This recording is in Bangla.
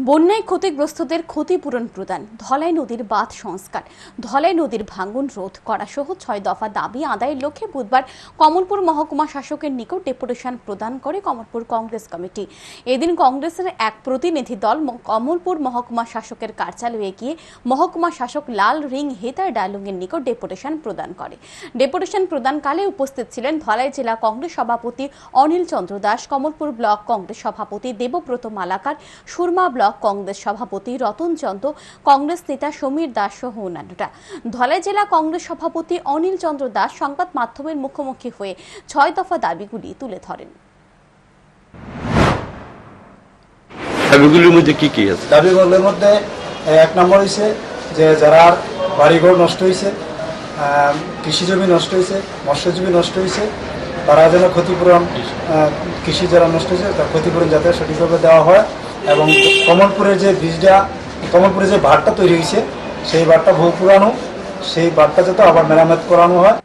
বন্যায় ক্ষতিগ্রস্তদের ক্ষতিপূরণ প্রদান, ধলাই নদীর বাঁধ সংস্কার, ধলাই নদীর ভাঙন রোধ করা সহ ৬ দফা দাবি আদায়ের লক্ষ্যে বুধবার কমলপুর মহকুমা শাসকের নিকট ডেপুটেশন প্রদান করে কমলপুর কংগ্রেস কমিটি। এদিন কংগ্রেসের এক প্রতিনিধি দল কমলপুর মহকুমা শাসকের কার্যালয়ে গিয়ে মহকুমা শাসক লাল রিং হেতার ডায়লংয়ের নিকট ডেপুটেশন প্রদান করে। ডেপুটেশন প্রদানকালে উপস্থিত ছিলেন ধলাই জেলা কংগ্রেস সভাপতি অনিল চন্দ্র দাস, কমলপুর ব্লক কংগ্রেস সভাপতি দেবব্রত মালাকার, সুরমা ব্লক কংগ্রেস সভাপতি রতন চন্দ্র, কংগ্রেস নেতা সমীর দাস সহ অন্যান্যরা। ধলাই জেলা কংগ্রেস সভাপতি অনিল চন্দ্র দাস সংবাদ মাধ্যমের মুখোমুখি হয়ে ৬ দফা দাবিগুলি তুলে ধরেন। দাবিগুলির মধ্যে কি কি আছে? দাবিগুলোর মধ্যে এক নম্বর হয়েছে যে যারা বাড়িঘর নষ্ট হয়েছে, কৃষি জমি নষ্ট হয়েছে, মৎস্যজীবী নষ্ট হয়েছে, তারা যেন ক্ষতিপূরণ, কৃষি যারা নষ্ট হয়েছে তার ক্ষতিপূরণ যাতে সঠিকভাবে দেওয়া হয়, এবং কমলপুরের যে ব্রিজটা, কমলপুরে যে বাঁধটা তৈরি হয়েছে সেই বাঁধটা বহু পুরানো, সেই বাঁধটা যাতে আবার মেরামত করানো হয়।